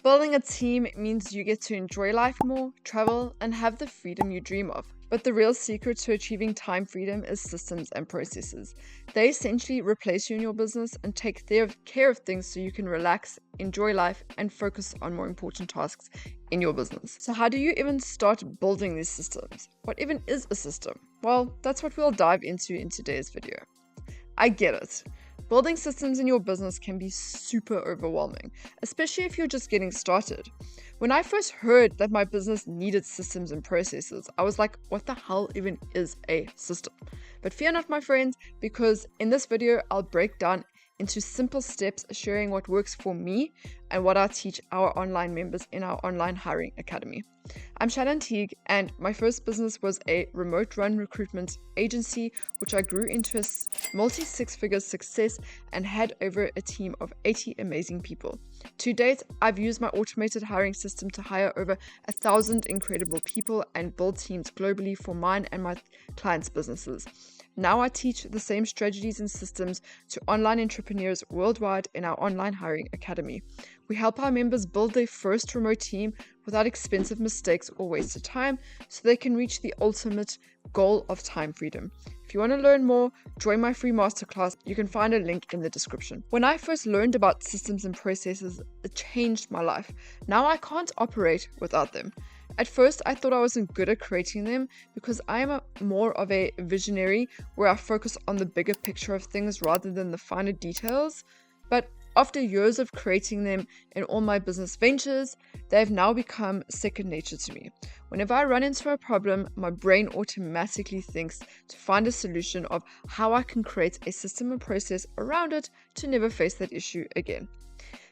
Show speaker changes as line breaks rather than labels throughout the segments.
Building a team means you get to enjoy life more, travel, and have the freedom you dream of. But the real secret to achieving time freedom is systems and processes. They essentially replace you in your business and take care of things so you can relax, enjoy life, and focus on more important tasks in your business. So, how do you even start building these systems? What even is a system? Well, that's what we'll dive into in today's video. I get it. Building systems in your business can be super overwhelming, especially if you're just getting started. When I first heard that my business needed systems and processes, I was like, what the hell even is a system? But fear not, my friends, because in this video, I'll break down into simple steps, sharing what works for me and what I teach our online members in our online hiring academy. I'm Shannon Teague, and my first business was a remote run recruitment agency, which I grew into a multi six-figure success and had over a team of 80 amazing people. To date, I've used my automated hiring system to hire over 1,000 incredible people and build teams globally for mine and my clients' businesses. Now I teach the same strategies and systems to online entrepreneurs worldwide in our online hiring academy. We help our members build their first remote team without expensive mistakes or wasted time so they can reach the ultimate goal of time freedom. If you want to learn more, join my free masterclass. You can find a link in the description. When I first learned about systems and processes, it changed my life. Now I can't operate without them. At first, I thought I wasn't good at creating them because I am more of a visionary where I focus on the bigger picture of things rather than the finer details. But after years of creating them in all my business ventures, they have now become second nature to me. Whenever I run into a problem, my brain automatically thinks to find a solution of how I can create a system and process around it to never face that issue again.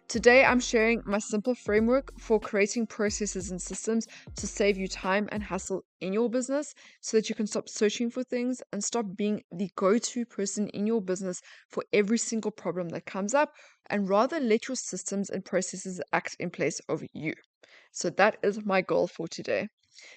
Today, I'm sharing my simple framework for creating processes and systems to save you time and hassle in your business so that you can stop searching for things and stop being the go-to person in your business for every single problem that comes up and rather let your systems and processes act in place of you. So that is my goal for today.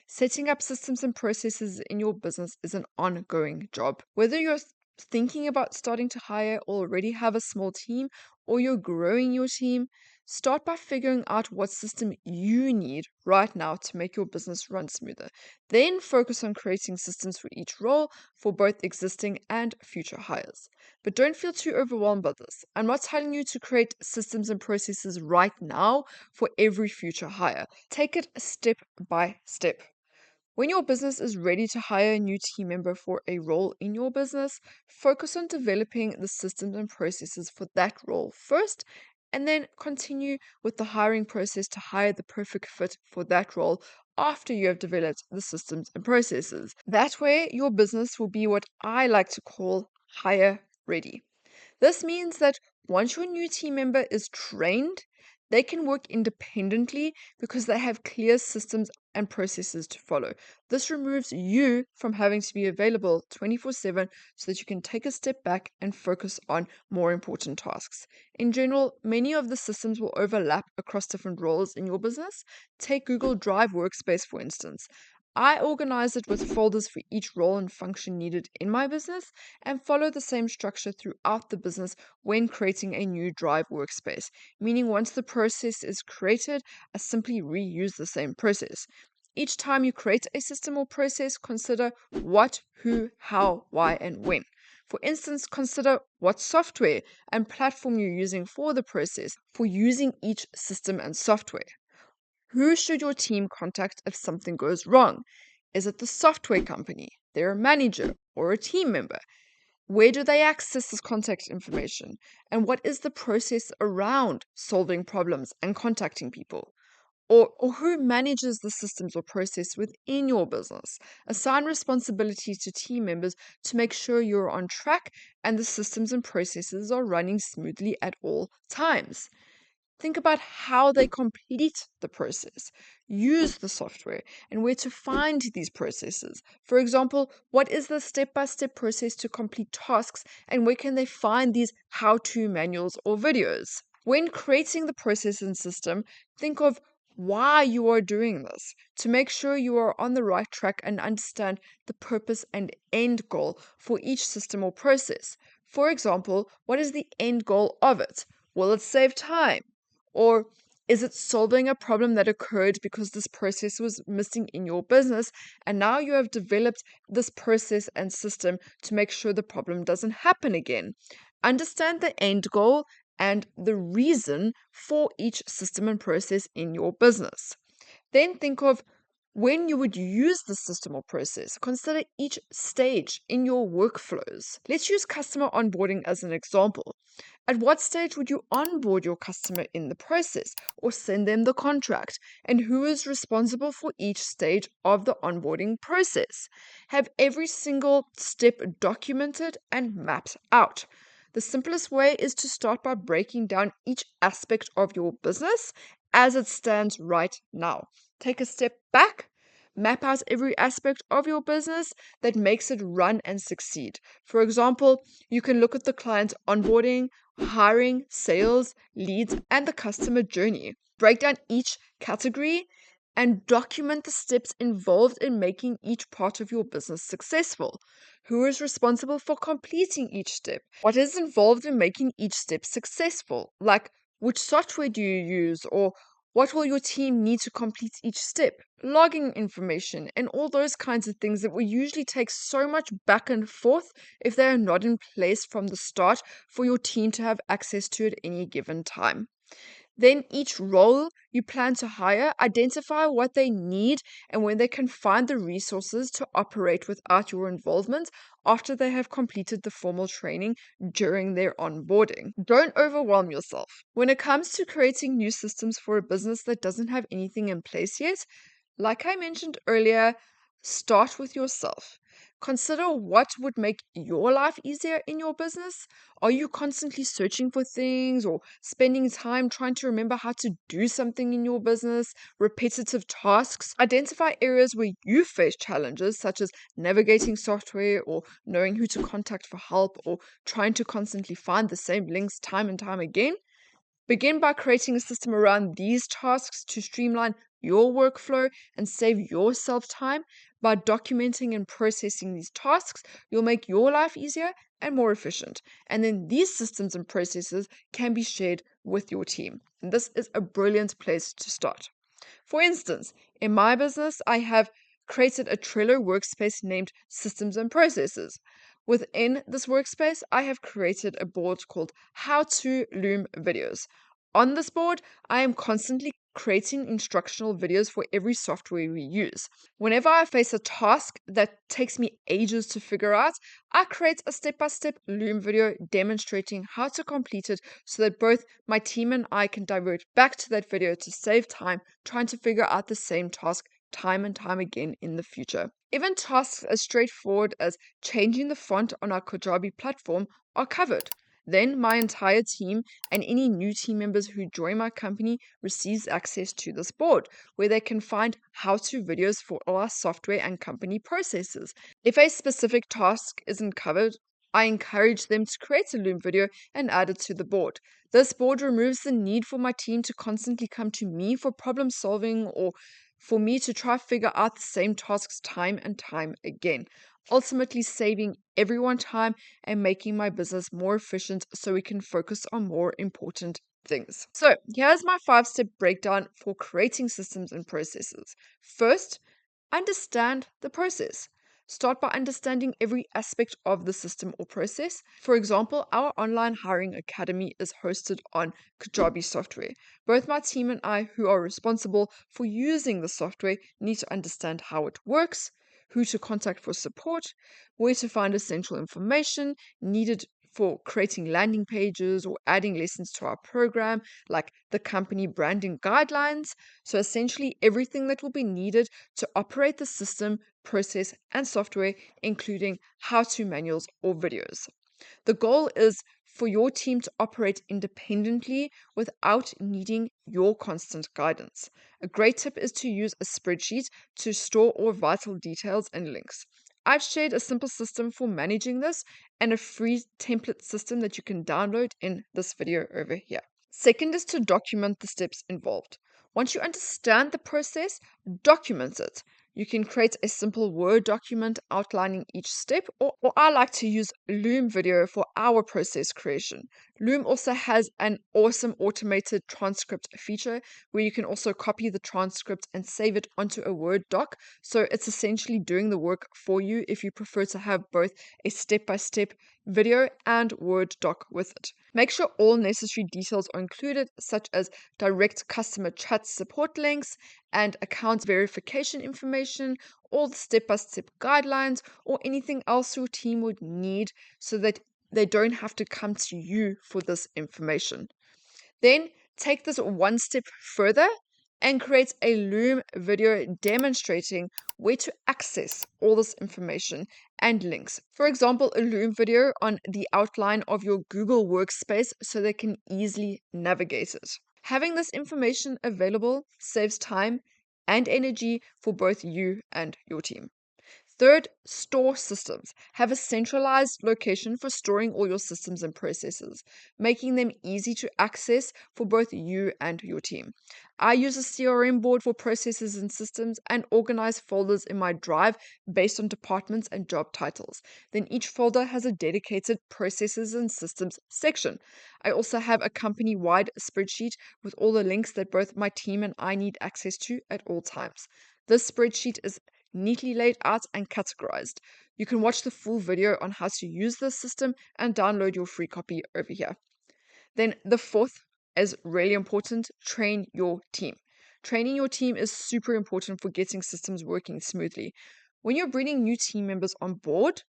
Setting up systems and processes in your business is an ongoing job. Whether you're thinking about starting to hire or already have a small team, or you're growing your team, start by figuring out what system you need right now to make your business run smoother. Then focus on creating systems for each role for both existing and future hires. But don't feel too overwhelmed by this. I'm not telling you to create systems and processes right now for every future hire. Take it step by step. When your business is ready to hire a new team member for a role in your business, focus on developing the systems and processes for that role first, and then continue with the hiring process to hire the perfect fit for that role after you have developed the systems and processes. That way, your business will be what I like to call hire ready. This means that once your new team member is trained, they can work independently because they have clear systems and processes to follow. This removes you from having to be available 24/7 so that you can take a step back and focus on more important tasks. In general, many of the systems will overlap across different roles in your business. Take Google Drive Workspace, for instance. I organize it with folders for each role and function needed in my business and follow the same structure throughout the business when creating a new Drive workspace, meaning once the process is created, I simply reuse the same process. Each time you create a system or process, consider what, who, how, why, and when. For instance, consider what software and platform you're using for the process for using each system and software. Who should your team contact if something goes wrong? Is it the software company, their manager, or a team member? Where do they access this contact information? And what is the process around solving problems and contacting people? Or who manages the systems or process within your business? Assign responsibilities to team members to make sure you're on track and the systems and processes are running smoothly at all times. Think about how they complete the process, use the software, and where to find these processes. For example, what is the step-by-step process to complete tasks, and where can they find these how-to manuals or videos? When creating the process and system, think of why you are doing this to make sure you are on the right track and understand the purpose and end goal for each system or process. For example, what is the end goal of it? Will it save time? Or Is it solving a problem that occurred because this process was missing in your business? And now you have developed this process and system to make sure the problem doesn't happen again. Understand the end goal and the reason for each system and process in your business. Then think of when you would use the system or process. Consider each stage in your workflows. Let's use customer onboarding as an example. At what stage would you onboard your customer in the process or send them the contract? And who is responsible for each stage of the onboarding process? Have every single step documented and mapped out. The simplest way is to start by breaking down each aspect of your business as it stands right now. Take a step back, map out every aspect of your business that makes it run and succeed. For example, you can look at the client onboarding, hiring, sales, leads, and the customer journey. Break down each category and document the steps involved in making each part of your business successful. Who is responsible for completing each step? What is involved in making each step successful? Like, which software do you use, or what will your team need to complete each step? Logging information and all those kinds of things that will usually take so much back and forth if they are not in place from the start for your team to have access to at any given time. Then each role you plan to hire, identify what they need and when they can find the resources to operate without your involvement after they have completed the formal training during their onboarding. Don't overwhelm yourself. When it comes to creating new systems for a business that doesn't have anything in place yet, like I mentioned earlier, start with yourself. Consider what would make your life easier in your business. Are you constantly searching for things or spending time trying to remember how to do something in your business? Repetitive tasks. Identify areas where you face challenges, such as navigating software or knowing who to contact for help or trying to constantly find the same links time and time again. Begin by creating a system around these tasks to streamline your workflow and save yourself time. By documenting and processing these tasks, you'll make your life easier and more efficient. And then these systems and processes can be shared with your team. And this is a brilliant place to start. For instance, in my business, I have created a Trello workspace named Systems and Processes. Within this workspace, I have created a board called How to Loom Videos. On this board, I am constantly creating instructional videos for every software we use. Whenever I face a task that takes me ages to figure out, I create a step-by-step Loom video demonstrating how to complete it so that both my team and I can divert back to that video to save time trying to figure out the same task time and time again in the future. Even tasks as straightforward as changing the font on our Kajabi platform are covered. Then my entire team and any new team members who join my company receives access to this board where they can find how-to videos for all our software and company processes. If a specific task isn't covered, I encourage them to create a Loom video and add it to the board. This board removes the need for my team to constantly come to me for problem solving or for me to try figure out the same tasks time and time again, ultimately saving everyone time and making my business more efficient so we can focus on more important things. So, here's my 5-step breakdown for creating systems and processes. First, understand the process. Start by understanding every aspect of the system or process. For example, our online hiring academy is hosted on Kajabi software. Both my team and I, who are responsible for using the software, need to understand how it works, who to contact for support, where to find essential information needed for creating landing pages or adding lessons to our program, like the company branding guidelines. So, essentially, everything that will be needed to operate the system, process, and software, including how to manuals or videos. The goal is for your team to operate independently without needing your constant guidance. A great tip is to use a spreadsheet to store all vital details and links. I've shared a simple system for managing this and a free template system that you can download in this video over here. Second is to document the steps involved. Once you understand the process, document it. You can create a simple Word document outlining each step, or I like to use Loom video for our process creation. Loom also has an awesome automated transcript feature where you can also copy the transcript and save it onto a Word doc. So it's essentially doing the work for you if you prefer to have both a step-by-step video and Word doc with it. Make sure all necessary details are included, such as direct customer chat support links and account verification information, all the step-by-step guidelines, or anything else your team would need so that they don't have to come to you for this information. Then take this one step further and create a Loom video demonstrating where to access all this information and links. For example, a Loom video on the outline of your Google Workspace so they can easily navigate it. Having this information available saves time and energy for both you and your team. Third, store systems. Have a centralized location for storing all your systems and processes, making them easy to access for both you and your team. I use a CRM board for processes and systems and organize folders in my Drive based on departments and job titles. Then each folder has a dedicated processes and systems section. I also have a company-wide spreadsheet with all the links that both my team and I need access to at all times. This spreadsheet is neatly laid out and categorized. You can watch the full video on how to use this system and download your free copy over here. Then the fourth is really important, train your team. Training your team is super important for getting systems working smoothly. When you're bringing new team members on board,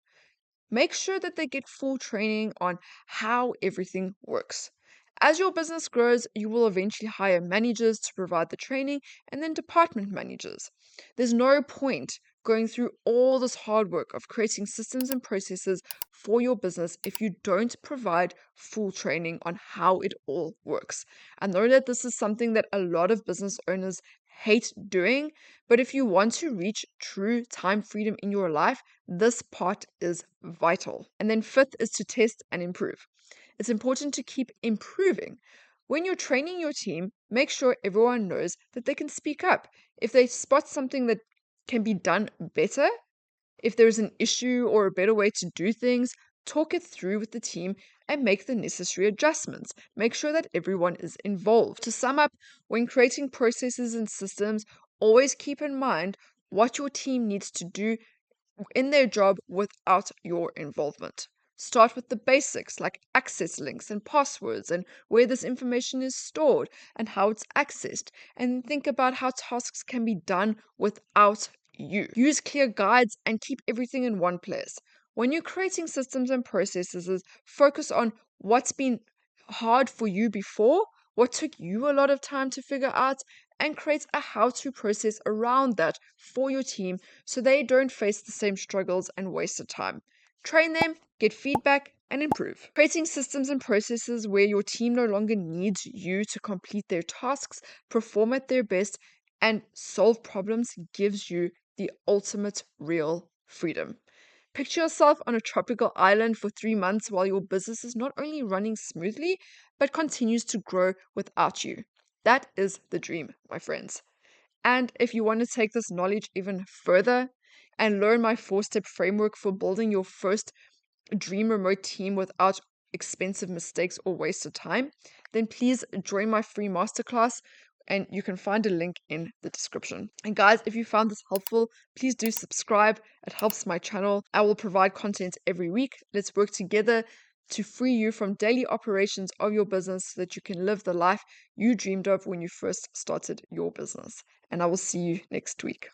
make sure that they get full training on how everything works. As your business grows, you will eventually hire managers to provide the training and then department managers. There's no point going through all this hard work of creating systems and processes for your business if you don't provide full training on how it all works. I know that this is something that a lot of business owners hate doing, but if you want to reach true time freedom in your life, this part is vital. And then fifth is to test and improve. It's important to keep improving. When you're training your team, make sure everyone knows that they can speak up. If they spot something that can be done better, if there's an issue or a better way to do things, talk it through with the team and make the necessary adjustments. Make sure that everyone is involved. To sum up, when creating processes and systems, always keep in mind what your team needs to do in their job without your involvement. Start with the basics like access links and passwords and where this information is stored and how it's accessed. And think about how tasks can be done without you. Use clear guides and keep everything in one place. When you're creating systems and processes, focus on what's been hard for you before, what took you a lot of time to figure out, and create a how-to process around that for your team so they don't face the same struggles and wasted time. Train them, get feedback, and improve. Creating systems and processes where your team no longer needs you to complete their tasks, perform at their best, and solve problems gives you the ultimate real freedom. Picture yourself on a tropical island for 3 months while your business is not only running smoothly, but continues to grow without you. That is the dream, my friends. And if you want to take this knowledge even further and learn my 4-step framework for building your first dream remote team without expensive mistakes or wasted time, then please join my free masterclass. And you can find a link in the description. And guys, if you found this helpful, please do subscribe. It helps my channel. I will provide content every week. Let's work together to free you from daily operations of your business so that you can live the life you dreamed of when you first started your business. And I will see you next week.